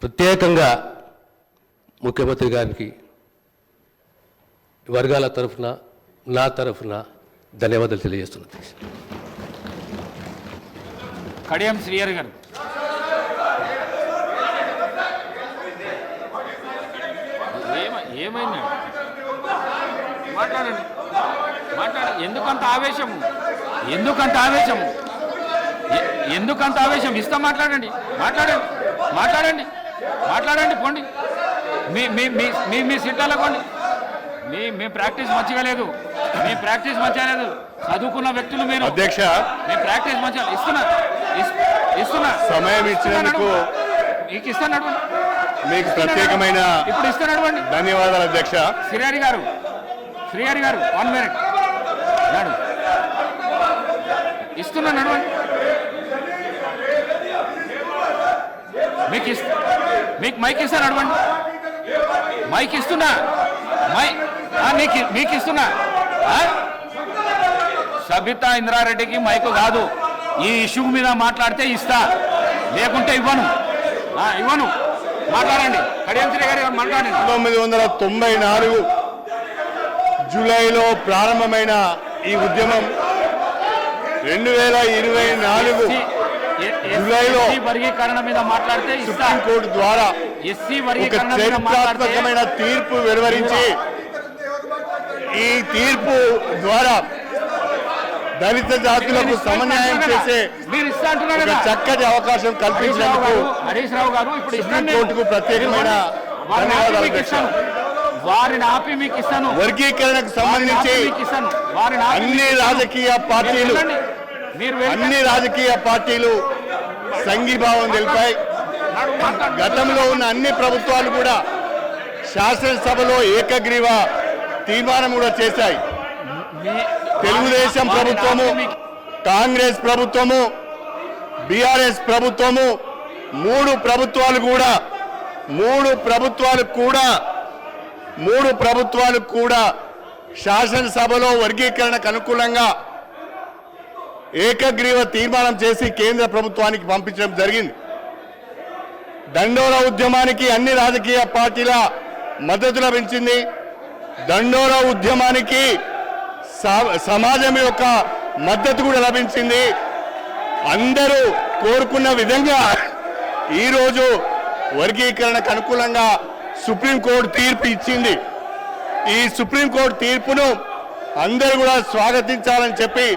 ప్రత్యేకంగా ముఖ్యమంత్రి గారికి వర్గాల తరఫున నా తరఫున ధన్యవాదాలు తెలియజేస్తున్నాను. కడియం శ్రీహరి గారు. ఏమైంది? మాట్లాడండి. ఎందుకంత ఆవేశము? ఎందుకంత ఆవేశం? ఇస్తా మాట్లాడండి. పోండి. మీ సీట్లలో పోండి. మీ ప్రాక్టీస్ మంచిగా లేదు. చదువుకున్న వ్యక్తులు మీరు. అధ్యక్ష, మీ ప్రాక్టీస్ మంచిగా ఇస్తున్నా సమయం ఇచ్చినందుకు మీకు ఇస్తాను. మీకు ప్రత్యేకమైన ఇప్పుడు ఇస్తాను. ధన్యవాదాలు అధ్యక్ష. శ్రీహరి గారు 1 మినిట్ నడు. ఇస్తున్నా, నడవండి. మీకు మైక్ ఇస్తా, నడవండి. మైక్ ఇస్తున్నా. మీకు ఇస్తున్నా. సబితా ఇంద్రారెడ్డికి మైకు కాదు. ఈ ఇష్యూ మీద మాట్లాడితే ఇస్తా, లేకుంటే ఇవ్వను. మాట్లాడండి. కడియం శ్రీహరి గారు మాట్లాడండి. 1994 జూలైలో ప్రారంభమైన ఈ ఉద్యమం 2024 జూలైలో వర్గీకరణ మీద మాట్లాడితే సుప్రీంకోర్టు ద్వారా ఒక చరిత్రాత్మకమైన తీర్పు వెలువరించి, ఈ తీర్పు ద్వారా దళిత జాతులకు సమన్వయం చేసే ఒక చక్కటి అవకాశం కల్పించినందుకు హరీష్ రావు గారు ఇప్పుడు సుప్రీంకోర్టుకు ప్రత్యేకమైన ధన్యవాదాలు. వారిని ఆపి మీకు ఇస్తాను. వర్గీకరణకు సంబంధించి అన్ని రాజకీయ పార్టీలు సంఘీభావం తెలిపాయి. గతంలో ఉన్న అన్ని ప్రభుత్వాలు కూడా శాసనసభలో ఏకగ్రీవ తీర్మానం కూడా చేశాయి. తెలుగుదేశం ప్రభుత్వము, కాంగ్రెస్ ప్రభుత్వము, బీఆర్ఎస్ ప్రభుత్వము, మూడు ప్రభుత్వాలు కూడా శాసనసభలో వర్గీకరణకు అనుకూలంగా ఏకగ్రీవ తీర్మానం చేసి కేంద్ర ప్రభుత్వానికి పంపించడం జరిగింది. దండోరా ఉద్యమానికి అన్ని రాజకీయ పార్టీల మద్దతు లభించింది. దండోరా ఉద్యమానికి సమాజం యొక్క మద్దతు కూడా లభించింది. అందరూ కోరుకున్న విధంగా ఈరోజు వర్గీకరణకు అనుకూలంగా సుప్రీంకోర్టు తీర్పు ఇచ్చింది. ఈ సుప్రీంకోర్టు తీర్పును అందరూ కూడా స్వాగతించాలని చెప్పి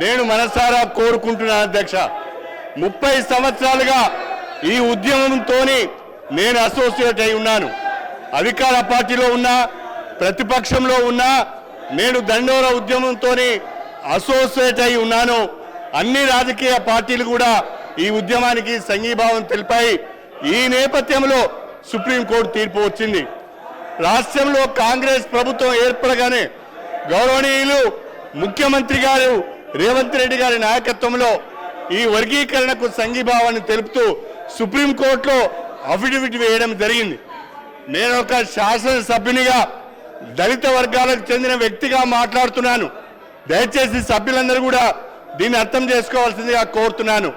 నేను మనసారా కోరుకుంటున్నాను అధ్యక్ష. 30 సంవత్సరాలుగా ఈ ఉద్యమంతో నేను అసోసియేట్ అయి ఉన్నాను. అధికార పార్టీలో ఉన్నా, ప్రతిపక్షంలో ఉన్నా నేను దండోరా ఉద్యమంతో అసోసియేట్ అయి ఉన్నాను. అన్ని రాజకీయ పార్టీలు కూడా ఈ ఉద్యమానికి సంఘీభావం తెలిపాయి. ఈ నేపథ్యంలో సుప్రీంకోర్టు తీర్పు వచ్చింది. రాష్ట్రంలో కాంగ్రెస్ ప్రభుత్వం ఏర్పడగానే గౌరవనీయులు ముఖ్యమంత్రి గారు రేవంత్ రెడ్డి గారి నాయకత్వంలో ఈ వర్గీకరణకు సంఘీభావాన్ని తెలుపుతూ సుప్రీంకోర్టులో అఫిడవిట్ వేయడం జరిగింది. నేను ఒక శాసనసభ్యునిగా దళిత వర్గాలకు చెందిన వ్యక్తిగా మాట్లాడుతున్నాను. దయచేసి సభ్యులందరూ కూడా దీన్ని అర్థం చేసుకోవాల్సిందిగా కోరుతున్నాను.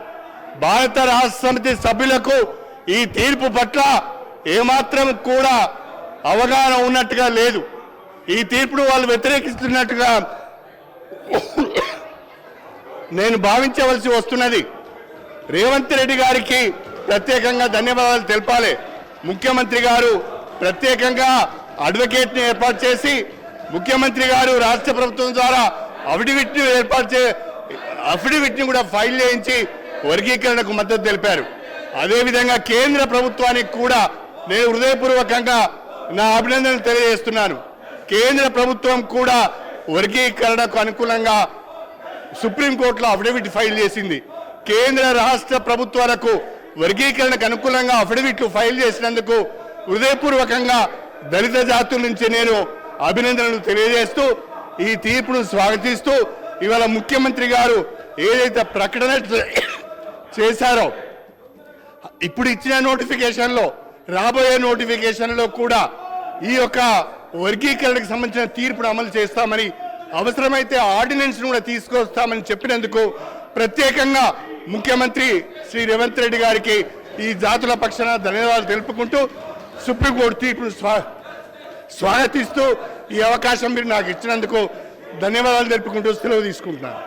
భారత రాష్ట్ర సమితి సభ్యులకు ఈ తీర్పు పట్ల ఏమాత్రం కూడా అవగాహన ఉన్నట్టుగా లేదు. ఈ తీర్పును వాళ్ళు వ్యతిరేకిస్తున్నట్టుగా నేను భావించవలసి వస్తున్నది. రేవంత్ రెడ్డి గారికి ప్రత్యేకంగా ధన్యవాదాలు తెలపాలి. ముఖ్యమంత్రి గారు ప్రత్యేకంగా అడ్వకేట్ని ఏర్పాటు చేసి ముఖ్యమంత్రి గారు రాష్ట్ర ప్రభుత్వం ద్వారా అఫిడవిట్ని కూడా ఫైల్ చేయించి వర్గీకరణకు మద్దతు తెలిపారు. అదేవిధంగా కేంద్ర ప్రభుత్వానికి కూడా నేను హృదయపూర్వకంగా నా అభినందనలు తెలియజేస్తున్నాను. కేంద్ర ప్రభుత్వం కూడా వర్గీకరణకు అనుకూలంగా సుప్రీంకోర్టులో అఫిడవిట్ ఫైల్ చేసింది. కేంద్ర రాష్ట్ర ప్రభుత్వాలకు వర్గీకరణకు అనుకూలంగా అఫిడవిట్లు ఫైల్ చేసినందుకు హృదయపూర్వకంగా దళిత జాతుల నుంచి నేను అభినందనలు తెలియజేస్తూ ఈ తీర్పును స్వాగతిస్తూ ఇవాళ ముఖ్యమంత్రి గారు ఏదైతే ప్రకటన చేశారో ఇప్పుడు ఇచ్చిన నోటిఫికేషన్లో రాబోయే నోటిఫికేషన్లో కూడా ఈ యొక్క వర్గీకరణకు సంబంధించిన తీర్పును అమలు చేస్తామని అవసరమైతే ఆర్డినెన్స్ను కూడా తీసుకొస్తామని చెప్పినందుకు ప్రత్యేకంగా ముఖ్యమంత్రి శ్రీ రేవంత్ రెడ్డి గారికి ఈ జాతుల పక్షాన ధన్యవాదాలు తెలుపుకుంటూ సుప్రీంకోర్టు తీర్పును స్వాగతిస్తూ ఈ అవకాశం మీరు నాకు ఇచ్చినందుకు ధన్యవాదాలు తెలుపుకుంటూ సెలవు తీసుకుంటున్నాను.